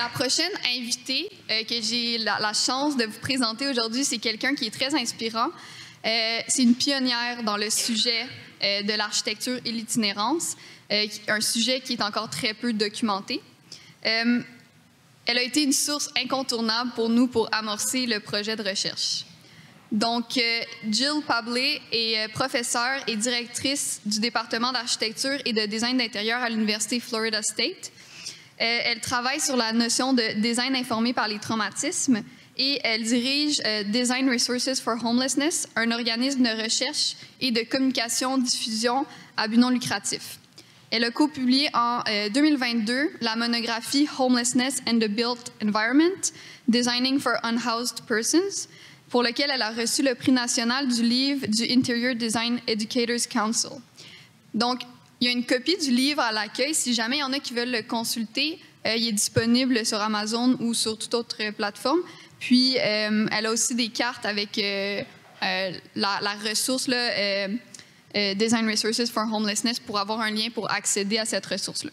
La prochaine invitée que j'ai la chance de vous présenter aujourd'hui, c'est quelqu'un qui est très inspirant. C'est une pionnière dans le sujet de l'architecture et l'itinérance, un sujet qui est encore très peu documenté. Elle a été une source incontournable pour nous pour amorcer le projet de recherche. Donc, Jill Pable est professeure et directrice du Département d'architecture et de design d'intérieur à l'Université Florida State. Elle travaille sur la notion de design informé par les traumatismes et elle dirige Design Resources for Homelessness, un organisme de recherche et de communication-diffusion à but non lucratif. Elle a co-publié en 2022 la monographie Homelessness and the Built Environment, Designing for Unhoused Persons, pour lequel elle a reçu le prix national du livre du Interior Design Educators Council. Donc, il y a une copie du livre à l'accueil. Si jamais il y en a qui veulent le consulter, il est disponible sur Amazon ou sur toute autre plateforme. Puis, elle a aussi des cartes avec la ressource là, Design Resources for Homelessness pour avoir un lien pour accéder à cette ressource-là.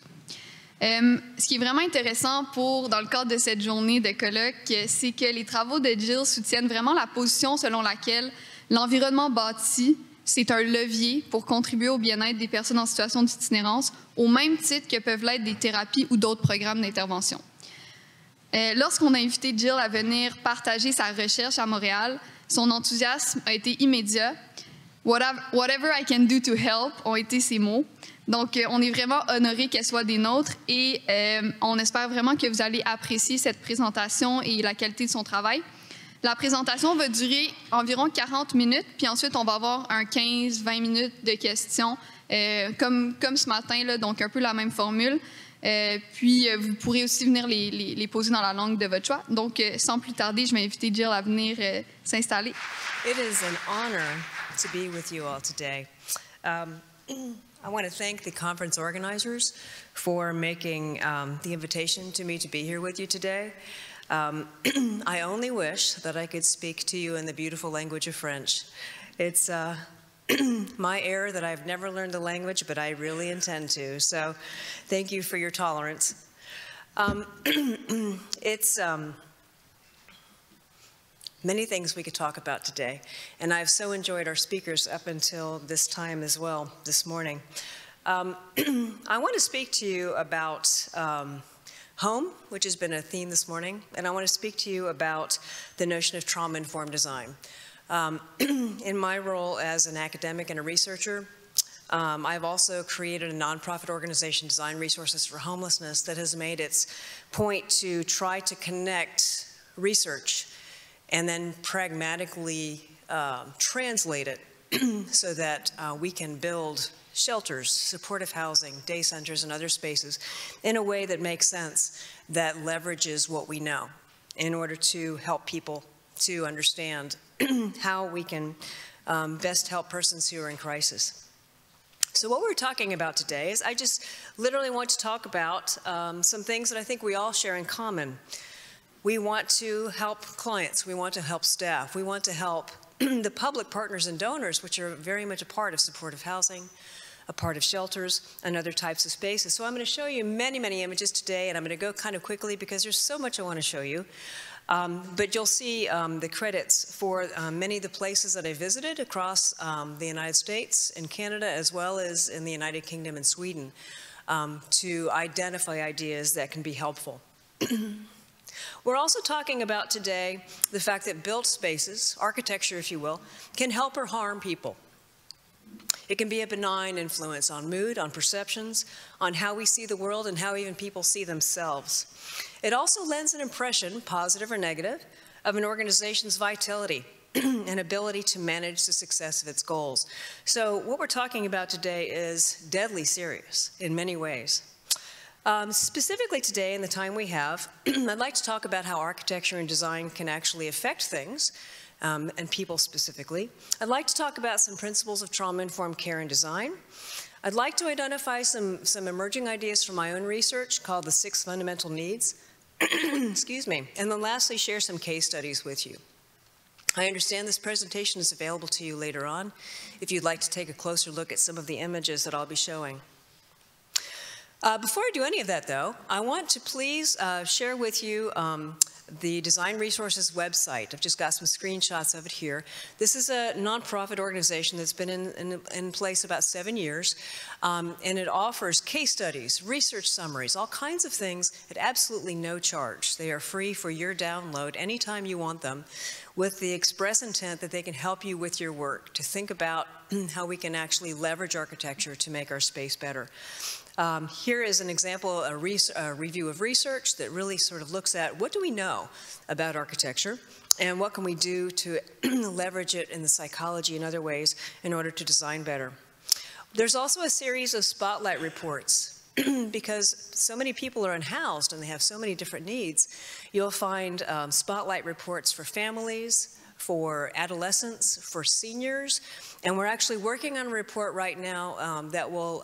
Ce qui est vraiment intéressant dans le cadre de cette journée de colloque, c'est que les travaux de Jill soutiennent vraiment la position selon laquelle l'environnement bâti, c'est un levier pour contribuer au bien-être des personnes en situation d'itinérance, au même titre que peuvent l'être des thérapies ou d'autres programmes d'intervention. Lorsqu'on a invité Jill à venir partager sa recherche à Montréal, son enthousiasme a été immédiat. « Whatever I can do to help » ont été ses mots. Donc, on est vraiment honorés qu'elle soit des nôtres et on espère vraiment que vous allez apprécier cette présentation et la qualité de son travail. La présentation va durer environ 40 minutes, puis ensuite, on va avoir un 15-20 minutes de questions, comme ce matin, là, donc un peu la même formule. Puis, vous pourrez aussi venir les poser dans la langue de votre choix. Donc, sans plus tarder, je vais inviter Jill à venir s'installer. It is an honor to be with you all today. I want to thank the conference organizers for making the invitation to me to be here with you today. I only wish that I could speak to you in the beautiful language of French. It's my error that I've never learned the language, but I really intend to. So thank you for your tolerance. It's many things we could talk about today, and I've so enjoyed our speakers up until this time as well this morning. I want to speak to you about home, which has been a theme this morning, and I want to speak to you about the notion of trauma-informed design. In my role as an academic and a researcher, I've also created a nonprofit organization, Design Resources for Homelessness, that has made its point to try to connect research and then pragmatically translate it so that we can build shelters, supportive housing, day centers, and other spaces in a way that makes sense, that leverages what we know in order to help people to understand how we can best help persons who are in crisis. So what we're talking about today is I just literally want to talk about some things that I think we all share in common. We want to help clients, we want to help staff, we want to help the public partners and donors, which are very much a part of supportive housing, a part of shelters, and other types of spaces. So I'm going to show you many, many images today, and I'm going to go kind of quickly because there's so much I want to show you. But you'll see the credits for many of the places that I visited across the United States and Canada, as well as in the United Kingdom and Sweden, to identify ideas that can be helpful. We're also talking about today the fact that built spaces, architecture if you will, can help or harm people. It can be a benign influence on mood, on perceptions, on how we see the world and how even people see themselves. It also lends an impression, positive or negative, of an organization's vitality and ability to manage the success of its goals. So what we're talking about today is deadly serious in many ways. Specifically today, in the time we have, I'd like to talk about how architecture and design can actually affect things, and people specifically. I'd like to talk about some principles of trauma-informed care and design. I'd like to identify some emerging ideas from my own research called the 6 fundamental needs. Excuse me. And then lastly, share some case studies with you. I understand this presentation is available to you later on if you'd like to take a closer look at some of the images that I'll be showing. Before I do any of that, though, I want to please share with you the Design Resources website. I've just got some screenshots of it here. This is a nonprofit organization that's been in place about 7 years, and it offers case studies, research summaries, all kinds of things at absolutely no charge. They are free for your download anytime you want them, with the express intent that they can help you with your work, to think about how we can actually leverage architecture to make our space better. Here is an example, a review of research that really sort of looks at what do we know about architecture and what can we do to leverage it in the psychology and other ways in order to design better. There's also a series of spotlight reports. Because so many people are unhoused and they have so many different needs, you'll find spotlight reports for families, for adolescents, for seniors, and we're actually working on a report right now that will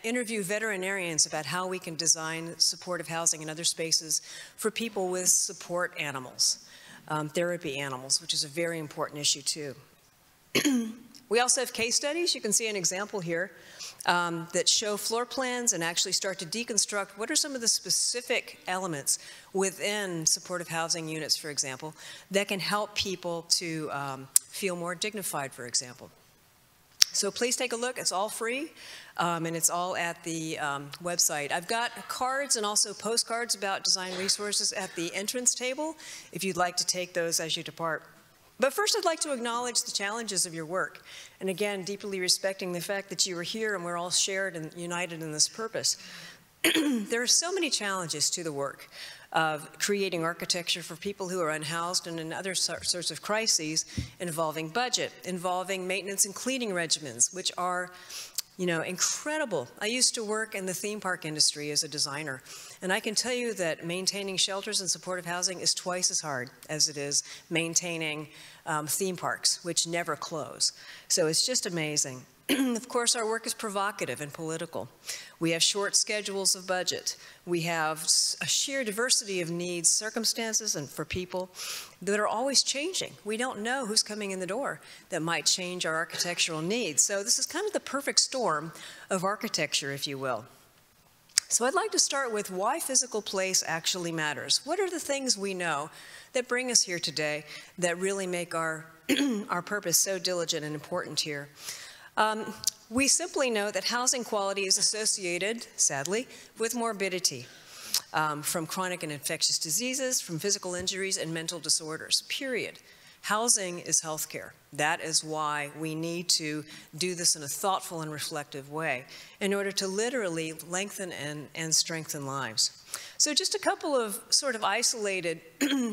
interview veterinarians about how we can design supportive housing and other spaces for people with support animals, therapy animals, which is a very important issue too. We also have case studies. You can see an example here that show floor plans and actually start to deconstruct what are some of the specific elements within supportive housing units, for example, that can help people to feel more dignified, for example. So please take a look. It's all free, and it's all at the website. I've got cards and also postcards about design resources at the entrance table if you'd like to take those as you depart. But first, I'd like to acknowledge the challenges of your work, and again, deeply respecting the fact that you are here and we're all shared and united in this purpose. There are so many challenges to the work of creating architecture for people who are unhoused and in other sorts of crises involving budget, involving maintenance and cleaning regimens, which are, you know, incredible. I used to work in the theme park industry as a designer, and I can tell you that maintaining shelters and supportive housing is twice as hard as it is maintaining theme parks, which never close. So it's just amazing. Of course, our work is provocative and political. We have short schedules of budget. We have a sheer diversity of needs, circumstances, and for people that are always changing. We don't know who's coming in the door that might change our architectural needs. So this is kind of the perfect storm of architecture, if you will. So I'd like to start with why physical place actually matters. What are the things we know that bring us here today that really make our purpose so diligent and important here? We simply know that housing quality is associated, sadly, with morbidity from chronic and infectious diseases, from physical injuries, and mental disorders, period. Housing is healthcare. That is why we need to do this in a thoughtful and reflective way in order to literally lengthen and strengthen lives. So just a couple of sort of isolated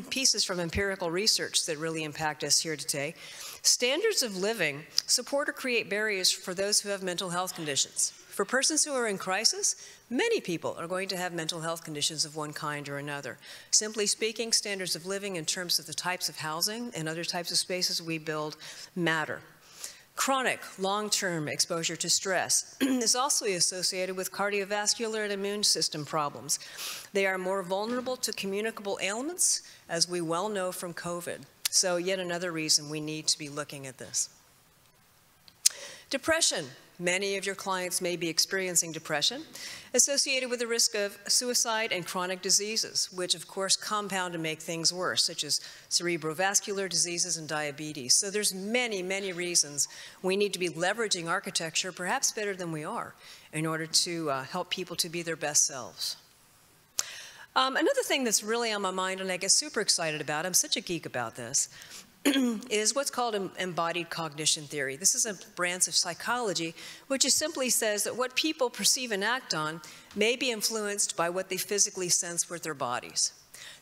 pieces from empirical research that really impact us here today. Standards of living support or create barriers for those who have mental health conditions. For persons who are in crisis, many people are going to have mental health conditions of one kind or another. Simply speaking, standards of living in terms of the types of housing and other types of spaces we build matter. Chronic, long-term exposure to stress is also associated with cardiovascular and immune system problems. They are more vulnerable to communicable ailments, as we well know from COVID. So yet another reason we need to be looking at this. Depression. Many of your clients may be experiencing depression associated with the risk of suicide and chronic diseases, which of course compound and make things worse, such as cerebrovascular diseases and diabetes. So there's many, many reasons we need to be leveraging architecture, perhaps better than we are, in order to help people to be their best selves. Another thing that's really on my mind and I get super excited about, I'm such a geek about this, is what's called embodied cognition theory. This is a branch of psychology which just simply says that what people perceive and act on may be influenced by what they physically sense with their bodies.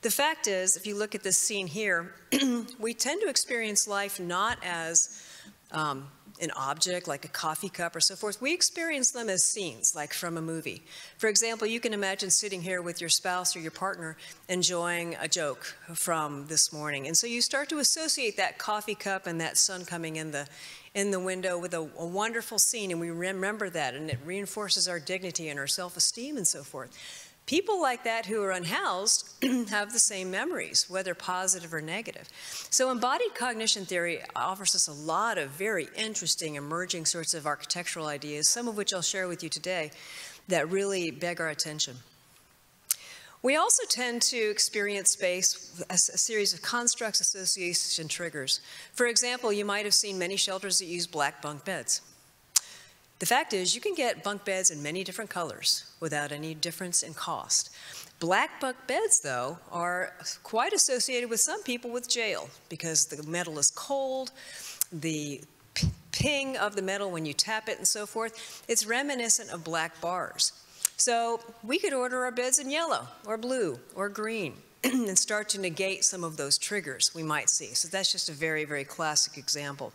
The fact is, if you look at this scene here, we tend to experience life not as an object like a coffee cup or so forth. We experience them as scenes, like from a movie. For example, you can imagine sitting here with your spouse or your partner enjoying a joke from this morning. And so you start to associate that coffee cup and that sun coming in the window with a wonderful scene, and we remember that, and it reinforces our dignity and our self-esteem and so forth. People like that who are unhoused have the same memories, whether positive or negative. So embodied cognition theory offers us a lot of very interesting emerging sorts of architectural ideas, some of which I'll share with you today, that really beg our attention. We also tend to experience space as a series of constructs, associations, and triggers. For example, you might have seen many shelters that use black bunk beds. The fact is, you can get bunk beds in many different colors without any difference in cost. Black bunk beds, though, are quite associated with some people with jail because the metal is cold, the ping of the metal when you tap it and so forth, it's reminiscent of black bars. So we could order our beds in yellow or blue or green and start to negate some of those triggers we might see. So that's just a very, very classic example.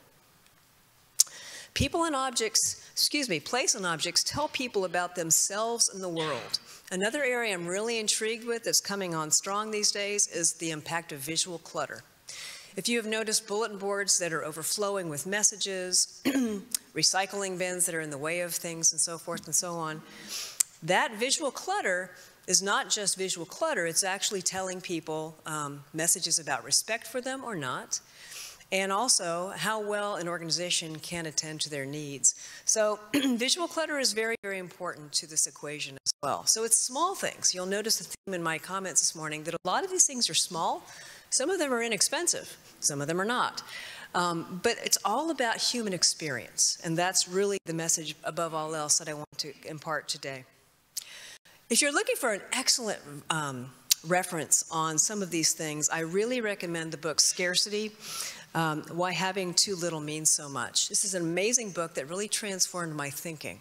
People and objects, place and objects tell people about themselves and the world. Another area I'm really intrigued with that's coming on strong these days is the impact of visual clutter. If you have noticed bulletin boards that are overflowing with messages, recycling bins that are in the way of things and so forth and so on, that visual clutter is not just visual clutter, it's actually telling people messages about respect for them or not, and also how well an organization can attend to their needs. So visual clutter is very, very important to this equation as well. So it's small things. You'll notice the theme in my comments this morning that a lot of these things are small. Some of them are inexpensive, some of them are not. But it's all about human experience, and that's really the message above all else that I want to impart today. If you're looking for an excellent reference on some of these things, I really recommend the book Scarcity, Why Having Too Little Means So Much. This is an amazing book that really transformed my thinking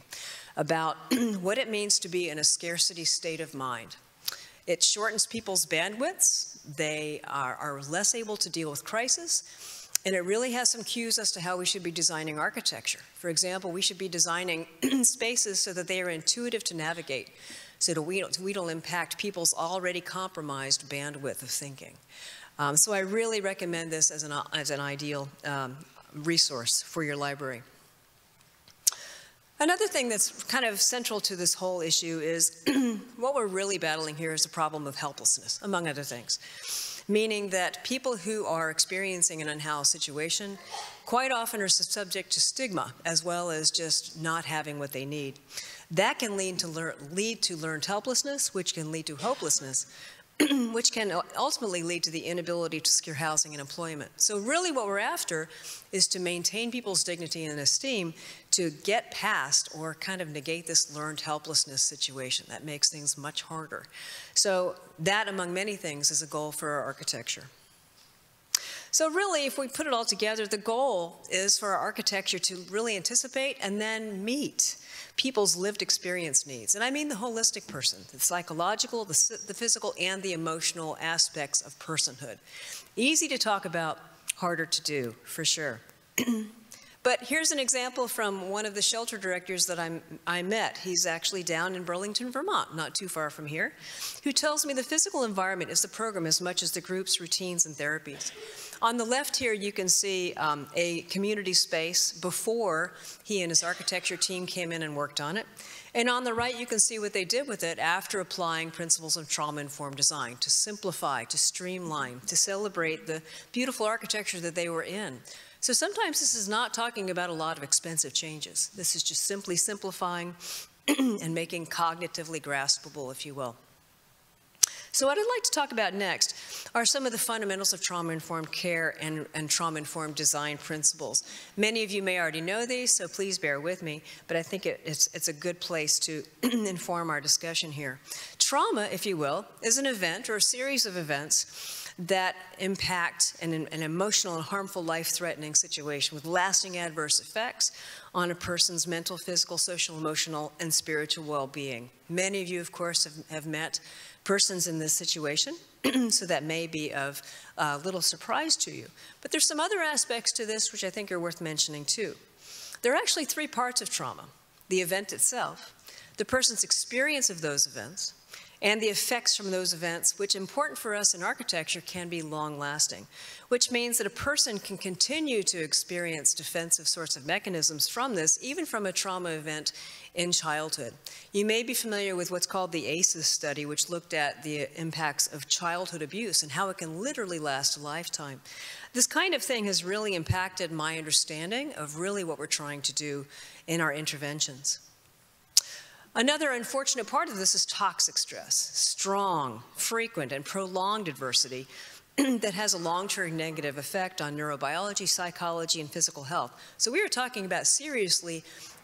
about what it means to be in a scarcity state of mind. It shortens people's bandwidths. They are less able to deal with crisis. And it really has some cues as to how we should be designing architecture. For example, we should be designing spaces so that they are intuitive to navigate, so that we don't impact people's already compromised bandwidth of thinking. So I really recommend this as an ideal resource for your library. Another thing that's kind of central to this whole issue is what we're really battling here is the problem of helplessness, among other things. Meaning that people who are experiencing an unhoused situation quite often are subject to stigma as well as just not having what they need. That can lead to learned helplessness, which can lead to hopelessness, which can ultimately lead to the inability to secure housing and employment. So really what we're after is to maintain people's dignity and esteem to get past or kind of negate this learned helplessness situation. That makes things much harder. So that, among many things, is a goal for our architecture. So really, if we put it all together, the goal is for our architecture to really anticipate and then meet people's lived experience needs. And I mean the holistic person, the psychological, the physical, and the emotional aspects of personhood. Easy to talk about, harder to do, for sure. But here's an example from one of the shelter directors that I met. He's actually down in Burlington, Vermont, not too far from here, who tells me the physical environment is the program as much as the groups, routines, and therapies. On the left here, you can see a community space before he and his architecture team came in and worked on it. And on the right, you can see what they did with it after applying principles of trauma-informed design to simplify, to streamline, to celebrate the beautiful architecture that they were in. So sometimes this is not talking about a lot of expensive changes. This is just simply simplifying and making cognitively graspable, if you will. So what I'd like to talk about next are some of the fundamentals of trauma-informed care and trauma-informed design principles. Many of you may already know these, so please bear with me, but I think it's a good place to inform our discussion here. Trauma, if you will, is an event or a series of events that impact an emotional and harmful, life-threatening situation with lasting adverse effects on a person's mental, physical, social, emotional, and spiritual well-being. Many of you, of course, have met persons in this situation, so that may be of little surprise to you. But there's some other aspects to this which I think are worth mentioning too. There are actually three parts of trauma: the event itself, the person's experience of those events, and the effects from those events, which, important for us in architecture, can be long-lasting, which means that a person can continue to experience defensive sorts of mechanisms from this, even from a trauma event in childhood. You may be familiar with what's called the ACEs study, which looked at the impacts of childhood abuse and how it can literally last a lifetime. This kind of thing has really impacted my understanding of really what we're trying to do in our interventions. Another unfortunate part of this is toxic stress, strong, frequent, and prolonged adversity that has a long-term negative effect on neurobiology, psychology, and physical health. So we are talking about seriously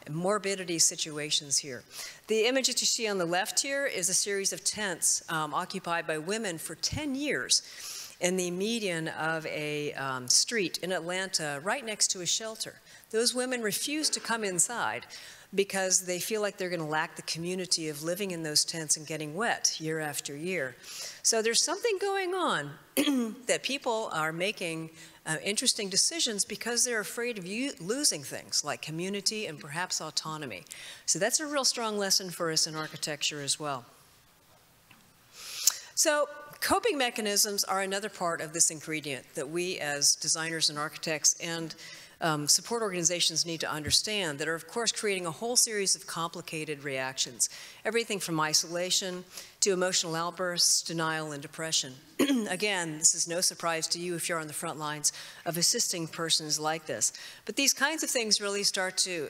morbidity situations here. The image that you see on the left here is a series of tents occupied by women for 10 years in the median of a street in Atlanta right next to a shelter. Those women refuse to come inside because they feel like they're going to lack the community of living in those tents and getting wet year after year. So there's something going on that people are making interesting decisions because they're afraid of losing things like community and perhaps autonomy. So that's a real strong lesson for us in architecture as well. So coping mechanisms are another part of this ingredient that we as designers and architects and support organizations need to understand that are, of course, creating a whole series of complicated reactions, everything from isolation to emotional outbursts, denial, and depression. Again, this is no surprise to you if you're on the front lines of assisting persons like this. But these kinds of things really start to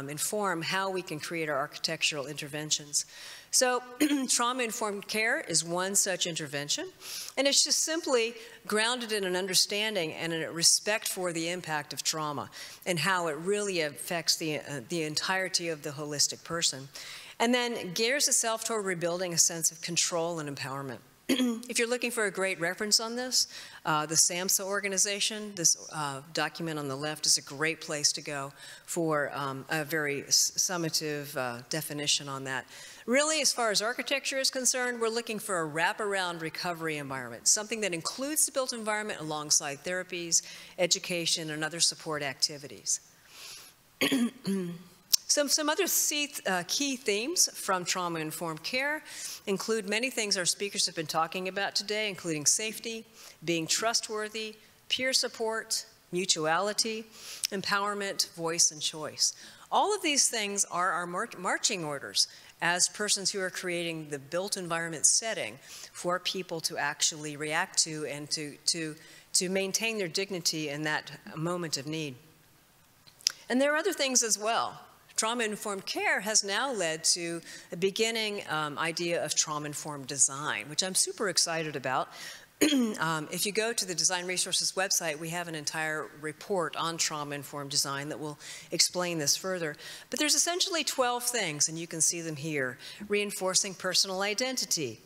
inform how we can create our architectural interventions. So trauma-informed care is one such intervention, and it's just simply grounded in an understanding and a respect for the impact of trauma and how it really affects the entirety of the holistic person. And then gears itself toward rebuilding a sense of control and empowerment. If you're looking for a great reference on this, the SAMHSA organization, this document on the left is a great place to go for a very summative definition on that. Really, as far as architecture is concerned, we're looking for a wraparound recovery environment, something that includes the built environment alongside therapies, education, and other support activities. Some other key themes from trauma-informed care include many things our speakers have been talking about today, including safety, being trustworthy, peer support, mutuality, empowerment, voice, and choice. All of these things are our marching orders as persons who are creating the built environment setting for people to actually react to and to maintain their dignity in that moment of need. And there are other things as well. Trauma-informed care has now led to a beginning idea of trauma-informed design, which I'm super excited about. If you go to the Design Resources website, we have an entire report on trauma-informed design that will explain this further. But there's essentially 12 things, and you can see them here. Reinforcing personal identity,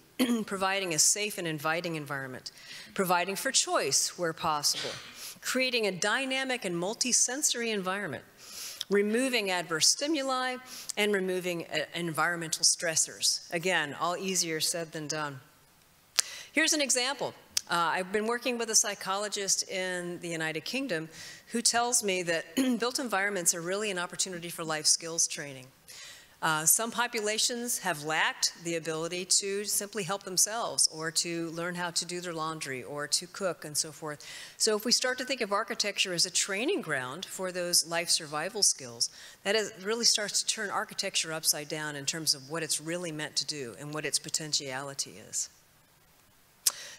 providing a safe and inviting environment, providing for choice where possible, creating a dynamic and multi-sensory environment, removing adverse stimuli, and removing environmental stressors. Again, all easier said than done. Here's an example. I've been working with a psychologist in the United Kingdom who tells me that built environments are really an opportunity for life skills training. Some populations have lacked the ability to simply help themselves or to learn how to do their laundry or to cook and so forth. So if we start to think of architecture as a training ground for those life survival skills, that really starts to turn architecture upside down in terms of what it's really meant to do and what its potentiality is.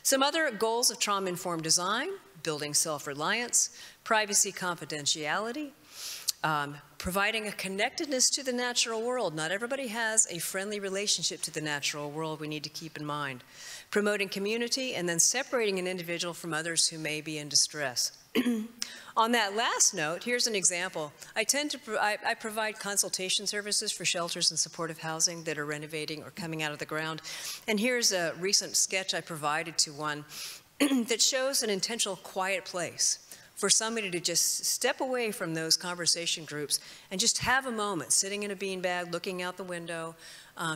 Some other goals of trauma-informed design: building self-reliance, privacy confidentiality, providing a connectedness to the natural world. Not everybody has a friendly relationship to the natural world, we need to keep in mind. Promoting community, and then separating an individual from others who may be in distress. On that last note, here's an example. I provide consultation services for shelters and supportive housing that are renovating or coming out of the ground. And here's a recent sketch I provided to one that shows an intentional quiet place for somebody to just step away from those conversation groups and just have a moment sitting in a beanbag, looking out the window,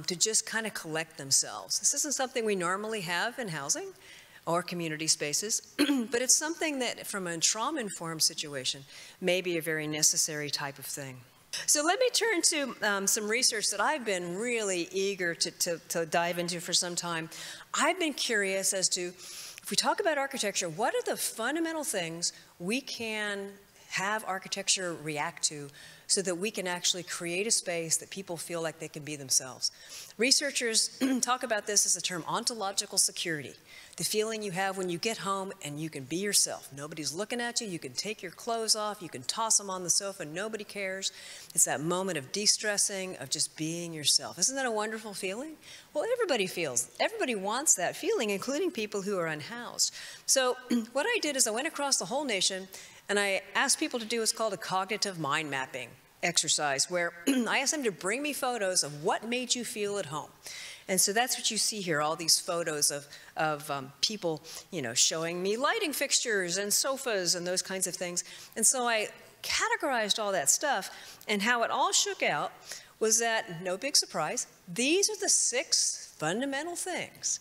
to just kind of collect themselves. This isn't something we normally have in housing or community spaces, but it's something that from a trauma-informed situation may be a very necessary type of thing. So let me turn to some research that I've been really eager to dive into for some time. I've been curious as to, if we talk about architecture, what are the fundamental things we can have architecture react to so that we can actually create a space that people feel like they can be themselves. Researchers talk about this as the term ontological security, the feeling you have when you get home and you can be yourself. Nobody's looking at you. You can take your clothes off. You can toss them on the sofa. Nobody cares. It's that moment of de-stressing, of just being yourself. Isn't that a wonderful feeling? Well, everybody wants that feeling, including people who are unhoused. So what I did is I went across the whole nation and I asked people to do what's called a cognitive mind mapping exercise, where I asked them to bring me photos of what made you feel at home. And so that's what you see here, all these photos of people, you know, showing me lighting fixtures and sofas and those kinds of things. And so I categorized all that stuff, and how it all shook out was that, no big surprise, these are the 6 fundamental things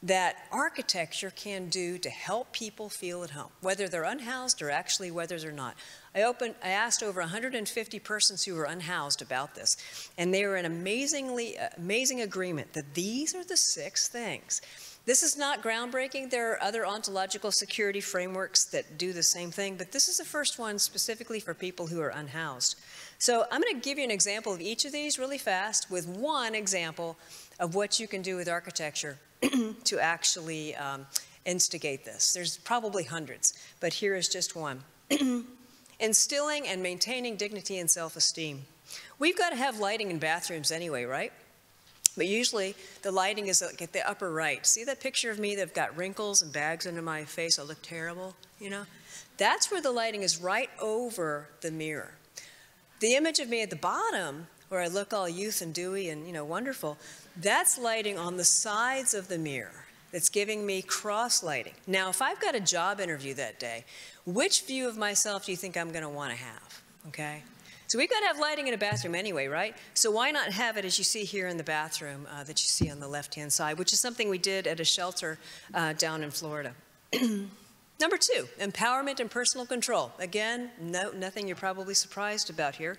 that architecture can do to help people feel at home, whether they're unhoused or actually whether they're not. I asked over 150 persons who were unhoused about this, and they were in amazing agreement that these are the 6 things. This is not groundbreaking. There are other ontological security frameworks that do the same thing, but this is the first one specifically for people who are unhoused. So I'm going to give you an example of each of these really fast, with one example of what you can do with architecture to actually instigate this. There's probably hundreds, but here is just one. Instilling and maintaining dignity and self-esteem. We've got to have lighting in bathrooms anyway, right? But usually the lighting is at the upper right. See that picture of me that've got wrinkles and bags under my face? I look terrible, you know? That's where the lighting is, right over the mirror. The image of me at the bottom, where I look all youth and dewy and, you know, wonderful, that's lighting on the sides of the mirror. That's giving me cross lighting. Now, if I've got a job interview that day, which view of myself do you think I'm going to want to have? Okay? So we've got to have lighting in a bathroom anyway, right? So why not have it as you see here in the bathroom that you see on the left-hand side, which is something we did at a shelter down in Florida. Number 2, empowerment and personal control. Again, nothing you're probably surprised about here.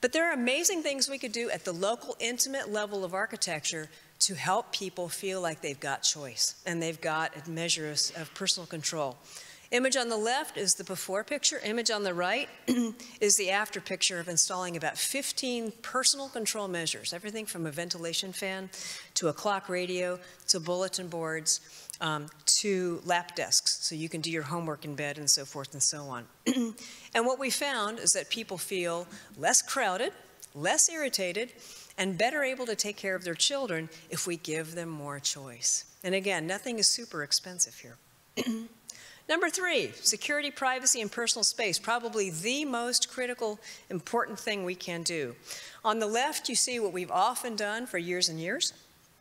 But there are amazing things we could do at the local, intimate level of architecture to help people feel like they've got choice and they've got a measure of personal control. Image on the left is the before picture. Image on the right is the after picture of installing about 15 personal control measures, everything from a ventilation fan to a clock radio to bulletin boards to lap desks, so you can do your homework in bed and so forth and so on. And what we found is that people feel less crowded, less irritated, and better able to take care of their children if we give them more choice. And again, nothing is super expensive here. Number 3, security, privacy, and personal space, probably the most critical, important thing we can do. On the left, you see what we've often done for years and years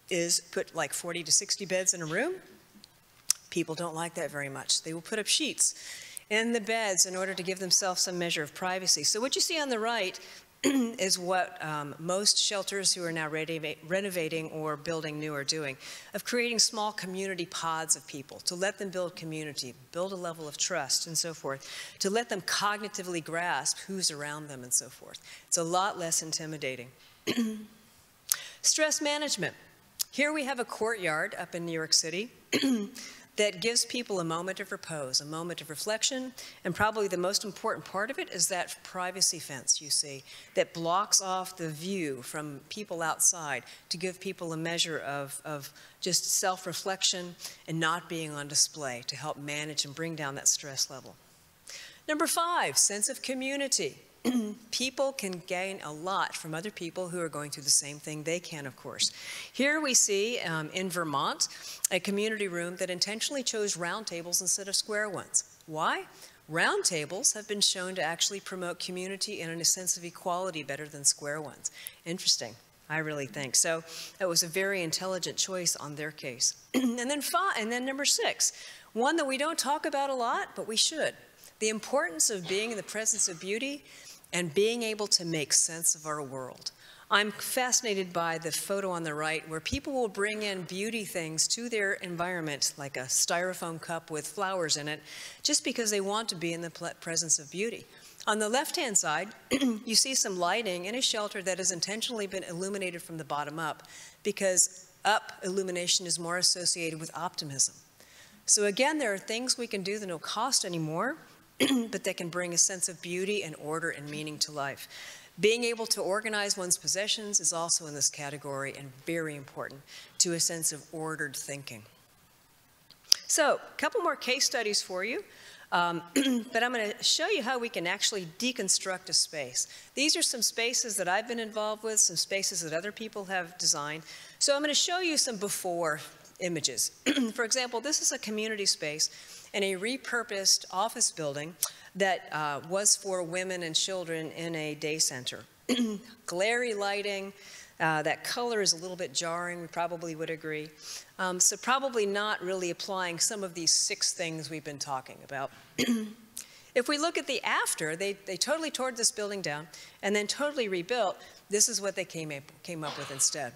is put like 40 to 60 beds in a room. People don't like that very much. They will put up sheets in the beds in order to give themselves some measure of privacy. So what you see on the right is what most shelters who are now renovating or building new are doing, of creating small community pods of people, to let them build community, build a level of trust and so forth, to let them cognitively grasp who's around them and so forth. It's a lot less intimidating. Stress management. Here we have a courtyard up in New York City that gives people a moment of repose, a moment of reflection, and probably the most important part of it is that privacy fence you see that blocks off the view from people outside to give people a measure of just self-reflection and not being on display to help manage and bring down that stress level. Number 5, sense of community. People can gain a lot from other people who are going through the same thing they can, of course. Here we see in Vermont a community room that intentionally chose round tables instead of square ones. Why? Round tables have been shown to actually promote community and a sense of equality better than square ones. Interesting, I really think. So that was a very intelligent choice on their case. And then number 6, one that we don't talk about a lot, but we should. The importance of being in the presence of beauty and being able to make sense of our world. I'm fascinated by the photo on the right where people will bring in beauty things to their environment, like a styrofoam cup with flowers in it, just because they want to be in the presence of beauty. On the left-hand side, you see some lighting in a shelter that has intentionally been illuminated from the bottom up, because up illumination is more associated with optimism. So again, there are things we can do that don't cost any more, but that can bring a sense of beauty and order and meaning to life. Being able to organize one's possessions is also in this category and very important to a sense of ordered thinking. So, a couple more case studies for you, but I'm going to show you how we can actually deconstruct a space. These are some spaces that I've been involved with, some spaces that other people have designed. So I'm going to show you some before images. For example, this is a community space in a repurposed office building that was for women and children in a day center. Glary lighting, that color is a little bit jarring, we probably would agree. So probably not really applying some of these 6 things we've been talking about. If we look at the after, they totally tore this building down and then totally rebuilt. This is what they came up with instead.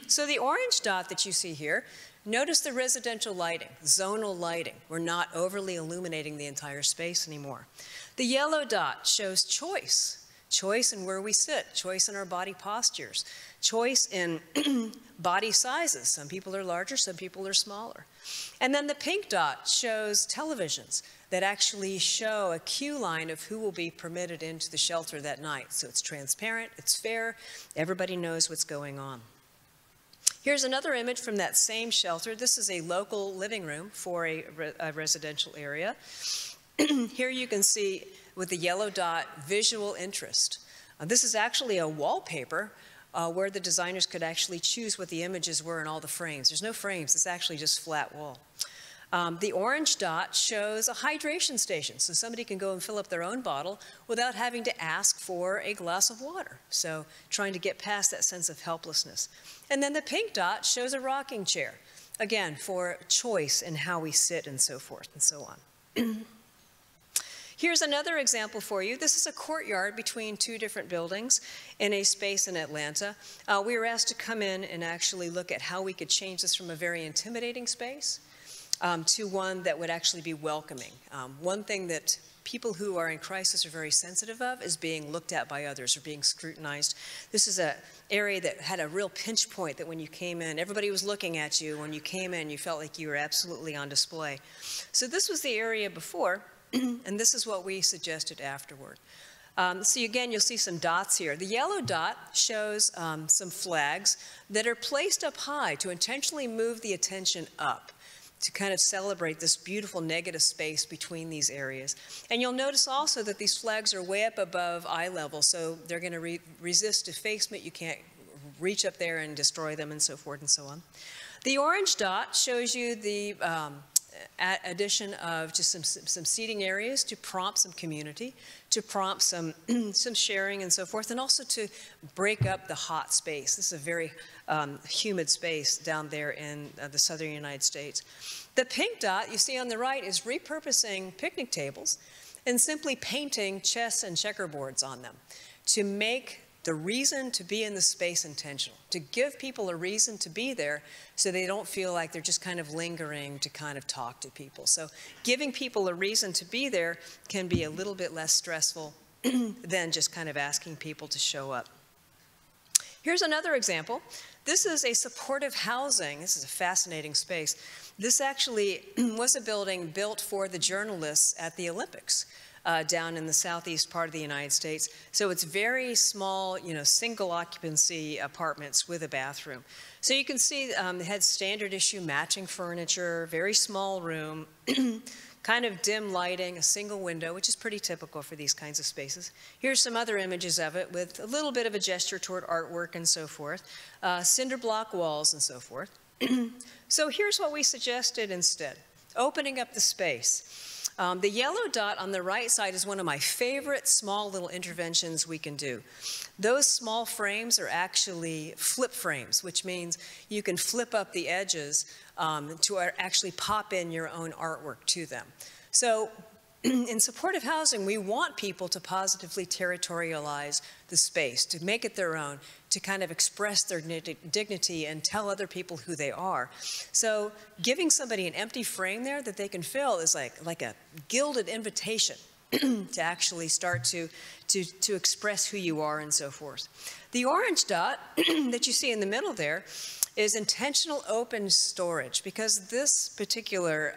So the orange dot that you see here, notice the residential lighting, zonal lighting. We're not overly illuminating the entire space anymore. The yellow dot shows choice. Choice in where we sit, choice in our body postures, choice in body sizes. Some people are larger, some people are smaller. And then the pink dot shows televisions that actually show a queue line of who will be permitted into the shelter that night. So it's transparent, it's fair, everybody knows what's going on. Here's another image from that same shelter. This is a local living room for a residential area. Here you can see with the yellow dot, visual interest. This is actually a wallpaper where the designers could actually choose what the images were in all the frames. There's no frames, it's actually just flat wall. The orange dot shows a hydration station, so somebody can go and fill up their own bottle without having to ask for a glass of water. So trying to get past that sense of helplessness. And then the pink dot shows a rocking chair, again, for choice in how we sit and so forth and so on. Here's another example for you. This is a courtyard between 2 different buildings in a space in Atlanta. We were asked to come in and actually look at how we could change this from a very intimidating space to one that would actually be welcoming. One thing that people who are in crisis are very sensitive of is being looked at by others or being scrutinized. This is an area that had a real pinch point that when you came in, everybody was looking at you. When you came in, you felt like you were absolutely on display. So this was the area before. And this is what we suggested afterward. So again, you'll see some dots here. The yellow dot shows some flags that are placed up high to intentionally move the attention up to kind of celebrate this beautiful negative space between these areas. And you'll notice also that these flags are way up above eye level, so they're going to resist defacement. You can't reach up there and destroy them and so forth and so on. The orange dot shows you the addition of just some seating areas to prompt some community, to prompt some sharing and so forth, and also to break up the hot space. This is a very humid space down there in the southern United States. The pink dot you see on the right is repurposing picnic tables and simply painting chess and checkerboards on them to make the reason to be in the space intentional, to give people a reason to be there so they don't feel like they're just kind of lingering to kind of talk to people. So giving people a reason to be there can be a little bit less stressful than just kind of asking people to show up. Here's another example. This is a supportive housing. This is a fascinating space. This actually was a building built for the journalists at the Olympics. Down in the southeast part of the United States. So it's very small, single occupancy apartments with a bathroom. So you can see it had standard issue matching furniture, very small room, kind of dim lighting, a single window, which is pretty typical for these kinds of spaces. Here's some other images of it with a little bit of a gesture toward artwork and so forth, cinder block walls and so forth. So here's what we suggested instead, opening up the space. The yellow dot on the right side is one of my favorite small little interventions we can do. Those small frames are actually flip frames, which means you can flip up the edges to actually pop in your own artwork to them. So in supportive housing, we want people to positively territorialize the space, to make it their own, to kind of express their dignity and tell other people who they are. So giving somebody an empty frame there that they can fill is like a gilded invitation to actually start to express who you are and so forth. The orange dot that you see in the middle there is intentional open storage, because this particular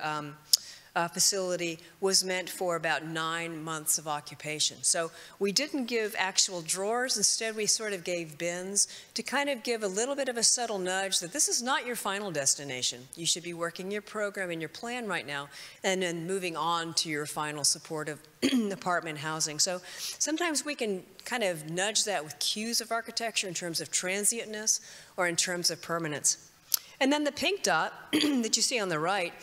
facility was meant for about 9 months of occupation. So we didn't give actual drawers. Instead, we sort of gave bins to kind of give a little bit of a subtle nudge that this is not your final destination. You should be working your program and your plan right now and then moving on to your final supportive apartment housing. So sometimes we can kind of nudge that with cues of architecture in terms of transientness or in terms of permanence. And then the pink dot that you see on the right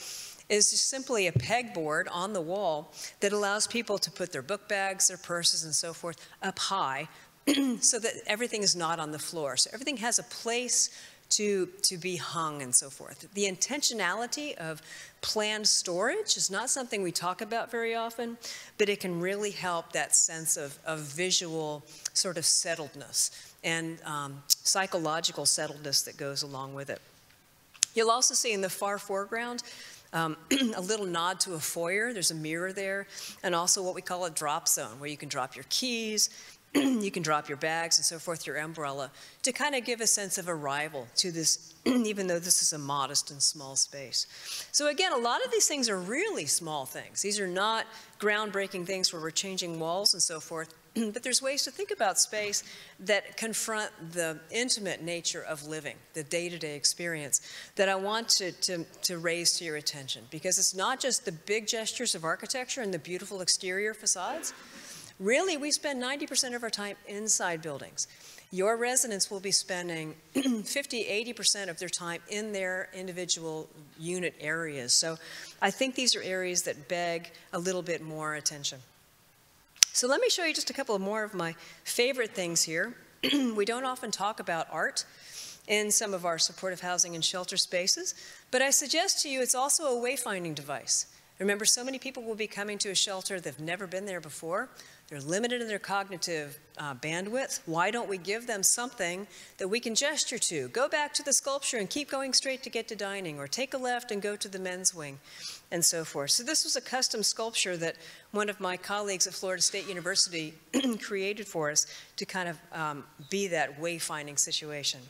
is just simply a pegboard on the wall that allows people to put their book bags, their purses, and so forth up high so that everything is not on the floor. So everything has a place to be hung and so forth. The intentionality of planned storage is not something we talk about very often, but it can really help that sense of visual sort of settledness and psychological settledness that goes along with it. You'll also see in the far foreground a little nod to a foyer. There's a mirror there, and also what we call a drop zone, where you can drop your keys, you can drop your bags and so forth, your umbrella, to kind of give a sense of arrival to this, even though this is a modest and small space. So again, a lot of these things are really small things. These are not groundbreaking things where we're changing walls and so forth, but there's ways to think about space that confront the intimate nature of living, the day-to-day experience, that I want to raise to your attention. Because it's not just the big gestures of architecture and the beautiful exterior facades. Really, we spend 90% of our time inside buildings. Your residents will be spending 50–80% of their time in their individual unit areas. So I think these are areas that beg a little bit more attention. So let me show you just a couple of more of my favorite things here. We don't often talk about art in some of our supportive housing and shelter spaces, but I suggest to you it's also a wayfinding device. Remember, so many people will be coming to a shelter that have never been there before. They're limited in their cognitive bandwidth. Why don't we give them something that we can gesture to? Go back to the sculpture and keep going straight to get to dining, or take a left and go to the men's wing, and so forth. So this was a custom sculpture that one of my colleagues at Florida State University created for us to kind of be that wayfinding situation.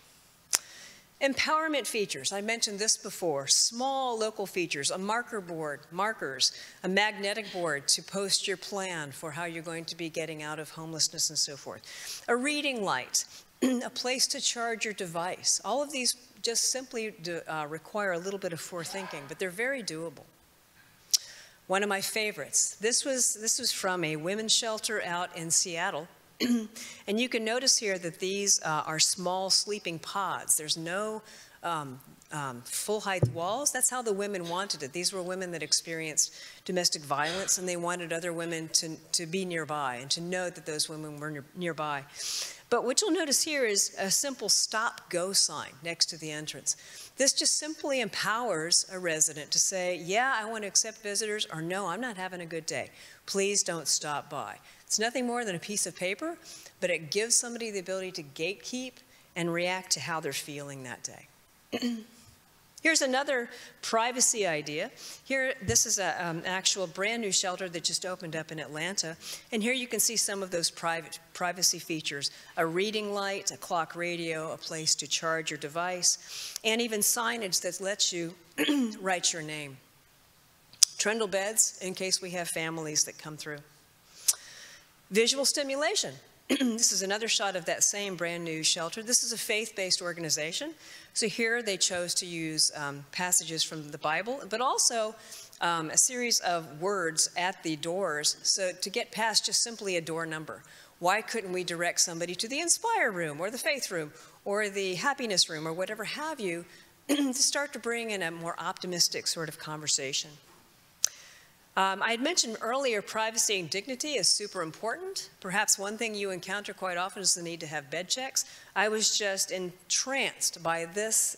Empowerment features, I mentioned this before, small local features, a marker board, markers, a magnetic board to post your plan for how you're going to be getting out of homelessness and so forth, a reading light, a place to charge your device. All of these just simply require a little bit of forethinking, but they're very doable. One of my favorites, this was from a women's shelter out in Seattle. And you can notice here that these are small sleeping pods. There's no full-height walls. That's how the women wanted it. These were women that experienced domestic violence, and they wanted other women to be nearby and to know that those women were nearby. But what you'll notice here is a simple stop-go sign next to the entrance. This just simply empowers a resident to say, yeah, I want to accept visitors, or no, I'm not having a good day. Please don't stop by. It's nothing more than a piece of paper, but it gives somebody the ability to gatekeep and react to how they're feeling that day. Here's another privacy idea. Here, this is an actual brand new shelter that just opened up in Atlanta. And here you can see some of those privacy features. A reading light, a clock radio, a place to charge your device, and even signage that lets you write your name. Trundle beds, in case we have families that come through. Visual stimulation. This is another shot of that same brand new shelter. This is a faith-based organization. So here they chose to use passages from the Bible, but also a series of words at the doors, so to get past just simply a door number. Why couldn't we direct somebody to the Inspire room or the Faith room or the Happiness room or whatever have you to start to bring in a more optimistic sort of conversation? I had mentioned earlier privacy and dignity is super important. Perhaps one thing you encounter quite often is the need to have bed checks. I was just entranced by this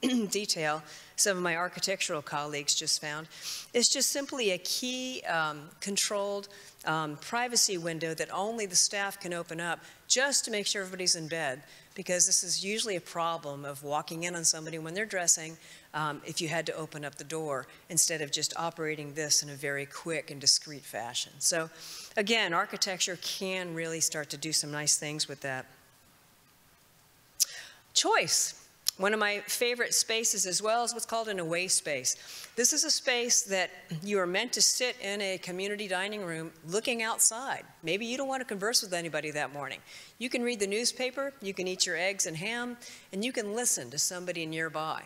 detail some of my architectural colleagues just found. It's just simply a key controlled privacy window that only the staff can open up just to make sure everybody's in bed, because this is usually a problem of walking in on somebody when they're dressing if you had to open up the door instead of just operating this in a very quick and discreet fashion. So again, architecture can really start to do some nice things with that. Choice. One of my favorite spaces as well is what's called an away space. This is a space that you are meant to sit in a community dining room looking outside. Maybe you don't want to converse with anybody that morning. You can read the newspaper, you can eat your eggs and ham, and you can listen to somebody nearby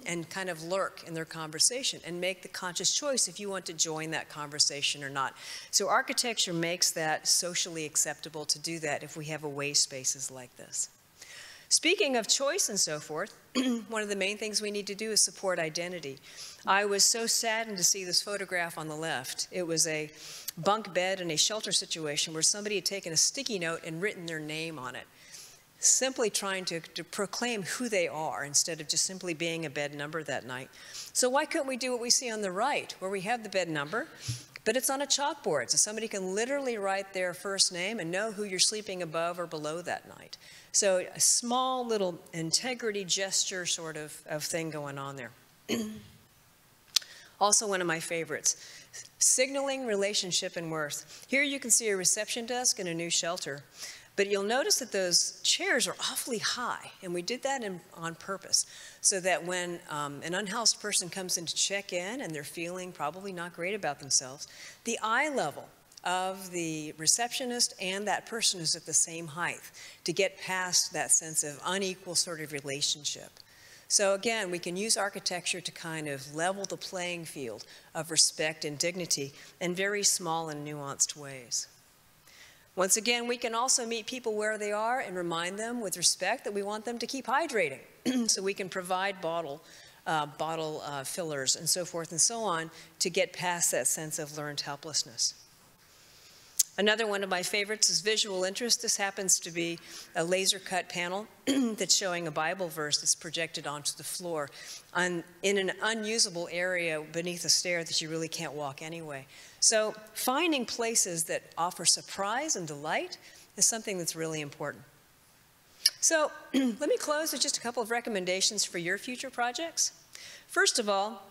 and kind of lurk in their conversation and make the conscious choice if you want to join that conversation or not. So architecture makes that socially acceptable to do that if we have away spaces like this. Speaking of choice and so forth, one of the main things we need to do is support identity. I was so saddened to see this photograph on the left. It was a bunk bed in a shelter situation where somebody had taken a sticky note and written their name on it, simply trying to proclaim who they are instead of just simply being a bed number that night. So why couldn't we do what we see on the right, where we have the bed number, but it's on a chalkboard, so somebody can literally write their first name and know who you're sleeping above or below that night. So a small little integrity gesture sort of thing going on there. Also one of my favorites, signaling relationship and worth. Here you can see a reception desk in a new shelter, but you'll notice that those chairs are awfully high, and we did that on purpose, so that when an unhoused person comes in to check in and they're feeling probably not great about themselves, the eye level of the receptionist and that person is at the same height to get past that sense of unequal sort of relationship. So again, we can use architecture to kind of level the playing field of respect and dignity in very small and nuanced ways. Once again, we can also meet people where they are and remind them with respect that we want them to keep hydrating. So we can provide bottle fillers and so forth and so on to get past that sense of learned helplessness. Another one of my favorites is visual interest. This happens to be a laser cut panel that's showing a Bible verse that's projected onto the floor in an unusable area beneath a stair that you really can't walk anyway. So finding places that offer surprise and delight is something that's really important. So let me close with just a couple of recommendations for your future projects. First of all,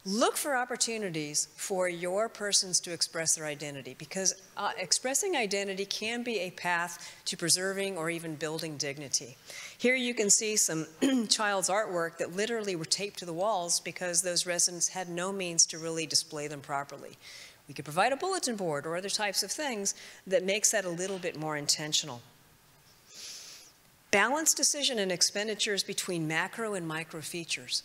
look for opportunities for your persons to express their identity, because expressing identity can be a path to preserving or even building dignity. Here you can see some child's artwork that literally were taped to the walls because those residents had no means to really display them properly. We could provide a bulletin board or other types of things that makes that a little bit more intentional. Balanced decision and expenditures between macro and micro features.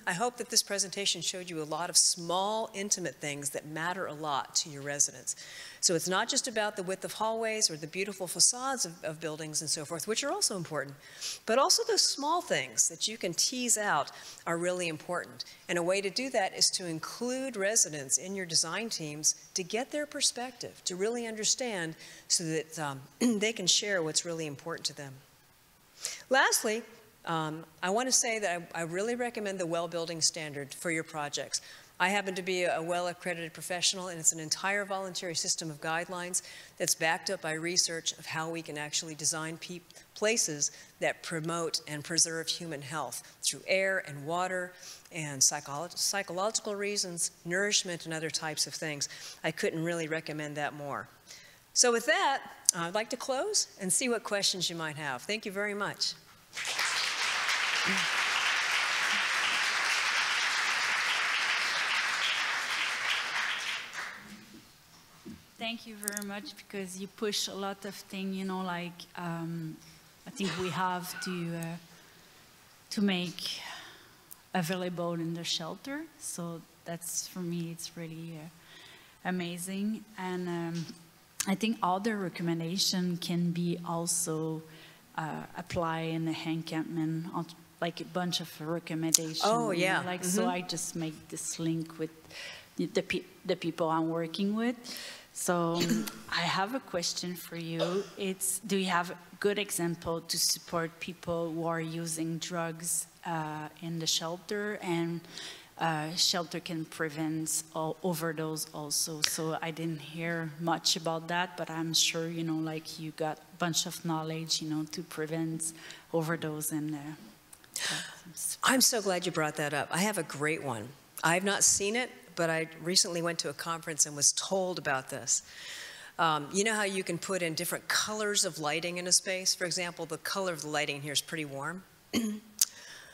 I hope that this presentation showed you a lot of small, intimate things that matter a lot to your residents. So it's not just about the width of hallways or the beautiful facades of buildings and so forth, which are also important, but also those small things that you can tease out are really important. And a way to do that is to include residents in your design teams to get their perspective, to really understand so that they can share what's really important to them. Lastly, I want to say that I really recommend the well building standard for your projects. I happen to be a well-accredited professional, and it's an entire voluntary system of guidelines that's backed up by research of how we can actually design places that promote and preserve human health through air and water and psychological reasons, nourishment, and other types of things. I couldn't really recommend that more. So with that, I'd like to close and see what questions you might have. Thank you very much. Thank you very much, because you push a lot of things, you know, like I think we have to make available in the shelter. So that's, for me, it's really amazing. And I think other recommendation can be also apply in the encampment, like a bunch of recommendations. Oh, yeah. You know, like, so I just make this link with the people I'm working with. So I have a question for you. It's, do you have a good example to support people who are using drugs in the shelter, and shelter can prevent overdose also? So I didn't hear much about that, but I'm sure, you know, like you got a bunch of knowledge, you know, to prevent overdose. And I'm so glad you brought that up. I have a great one. I've not seen it, but I recently went to a conference and was told about this. You know how you can put in different colors of lighting in a space? For example, the color of the lighting here is pretty warm.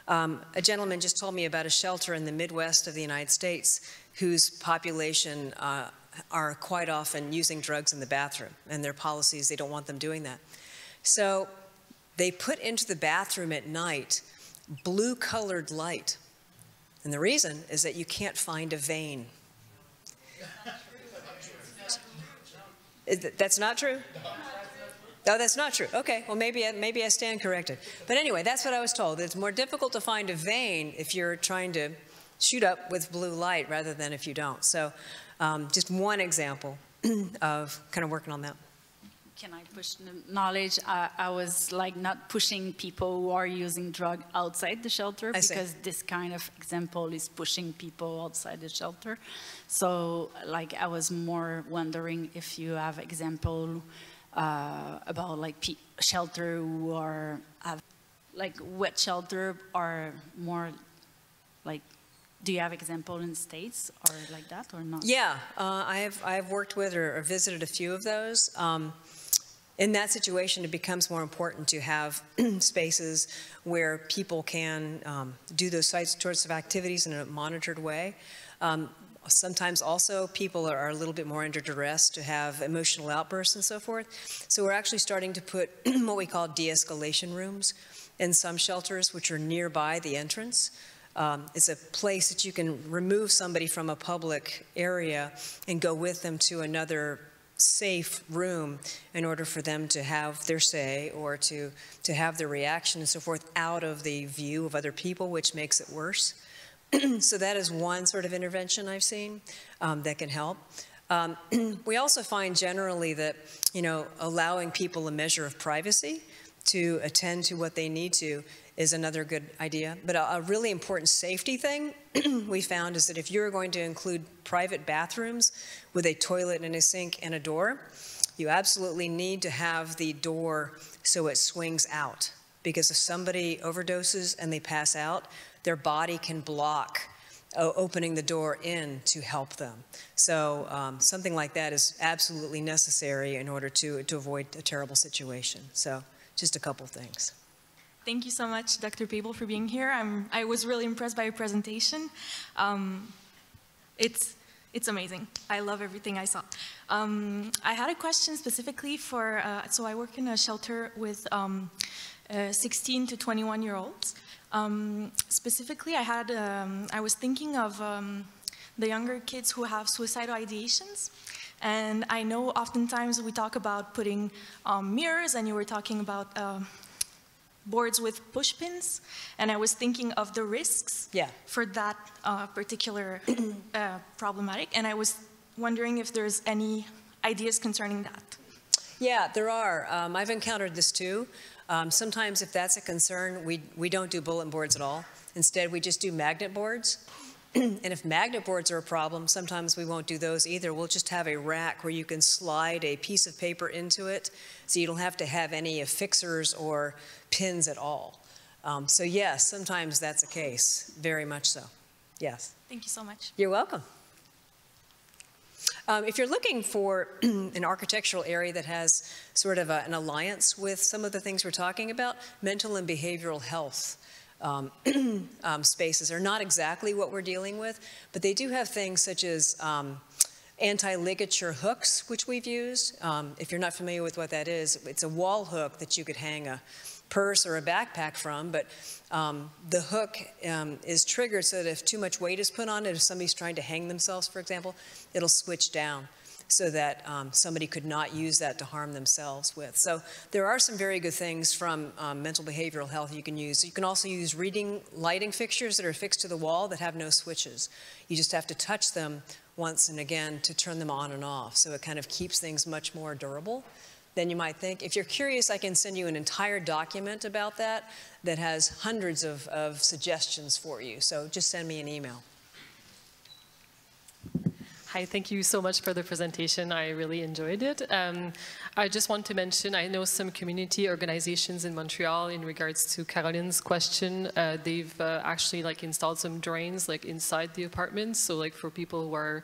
A gentleman just told me about a shelter in the Midwest of the United States whose population are quite often using drugs in the bathroom, and their policies, they don't want them doing that. So they put into the bathroom at night blue-colored light. And the reason is that you can't find a vein. That's not true? No, that's not true. Okay, well, maybe I stand corrected. But anyway, that's what I was told. It's more difficult to find a vein if you're trying to shoot up with blue light rather than if you don't. So just one example of kind of working on that. Can I push the knowledge? I was like not pushing people who are using drug outside the shelter, because this kind of example is pushing people outside the shelter. So like I was more wondering if you have example about like shelter who are like wet shelter or more like, do you have example in the States or like that or not? Yeah, I have worked with or visited a few of those. In that situation, it becomes more important to have spaces where people can do those sorts of activities in a monitored way. Sometimes also people are a little bit more under duress to have emotional outbursts and so forth. So we're actually starting to put what we call de-escalation rooms in some shelters, which are nearby the entrance. It's a place that you can remove somebody from a public area and go with them to another safe room in order for them to have their say or to have their reaction and so forth out of the view of other people, which makes it worse. So that is one sort of intervention I've seen that can help. We also find generally that, you know, allowing people a measure of privacy to attend to what they need to is another good idea. But a really important safety thing we found is that if you're going to include private bathrooms with a toilet and a sink and a door, you absolutely need to have the door so it swings out. Because if somebody overdoses and they pass out, their body can block opening the door in to help them. So something like that is absolutely necessary in order to avoid a terrible situation. So just a couple things. Thank you so much, Dr. Pable, for being here. I was really impressed by your presentation. It's amazing. I love everything I saw. I had a question specifically for, so I work in a shelter with 16 to 21-year-olds. Specifically, I was thinking of the younger kids who have suicidal ideations. And I know oftentimes we talk about putting mirrors, and you were talking about boards with push pins, and I was thinking of the risks for that particular problematic, and I was wondering if there's any ideas concerning that. Yeah, there are. I've encountered this too. Sometimes if that's a concern, we don't do bulletin boards at all. Instead, we just do magnet boards. And if magnet boards are a problem, sometimes we won't do those either. We'll just have a rack where you can slide a piece of paper into it, so you don't have to have any affixers or pins at all. So yes, sometimes that's the case, very much so. Yes. Thank you so much. You're welcome. If you're looking for an architectural area that has sort of an alliance with some of the things we're talking about, mental and behavioral health spaces are not exactly what we're dealing with, but they do have things such as anti-ligature hooks, which we've used. If you're not familiar with what that is, it's a wall hook that you could hang a purse or a backpack from, but the hook is triggered so that if too much weight is put on it, if somebody's trying to hang themselves, for example, it'll switch down so that somebody could not use that to harm themselves with. So there are some very good things from mental behavioral health you can use. You can also use reading lighting fixtures that are fixed to the wall that have no switches. You just have to touch them once and again to turn them on and off. So it kind of keeps things much more durable than you might think. If you're curious, I can send you an entire document about that that has hundreds of suggestions for you. So just send me an email. Hi, thank you so much for the presentation. I really enjoyed it. I just want to mention, I know some community organizations in Montreal in regards to Caroline's question. They've actually like installed some drains like inside the apartments. So like for people who are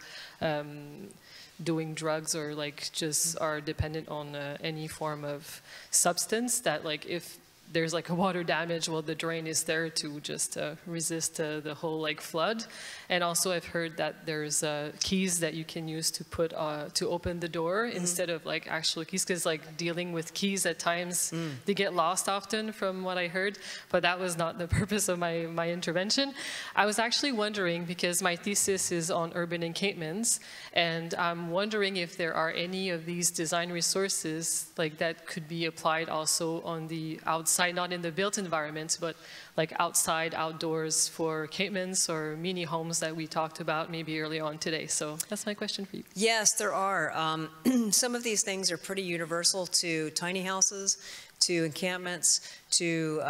doing drugs or like just are dependent on any form of substance, that like if there's like a water damage, well, the drain is there to just resist the whole like flood. And also I've heard that there's keys that you can use to put to open the door instead of like actual keys, because like dealing with keys at times, they get lost often from what I heard, but that was not the purpose of my intervention. I was actually wondering, because my thesis is on urban encampments, and I'm wondering if there are any of these design resources like that could be applied also on the outside, not in the built environments, but like outside, outdoors for encampments or mini homes that we talked about maybe early on today. So that's my question for you. Yes, there are. Some of these things are pretty universal to tiny houses, to encampments, to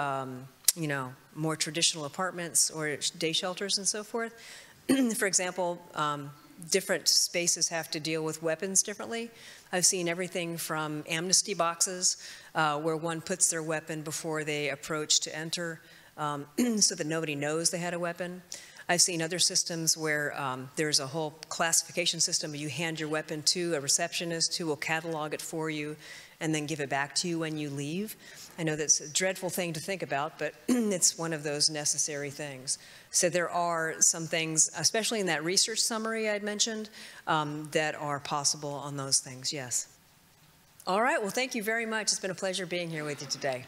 you know, more traditional apartments or day shelters and so forth. For example, different spaces have to deal with weapons differently. I've seen everything from amnesty boxes where one puts their weapon before they approach to enter so that nobody knows they had a weapon. I've seen other systems where there's a whole classification system. You hand your weapon to a receptionist who will catalog it for you and then give it back to you when you leave. I know that's a dreadful thing to think about, but it's one of those necessary things. So there are some things, especially in that research summary I'd mentioned, that are possible on those things, yes. All right, well, thank you very much. It's been a pleasure being here with you today.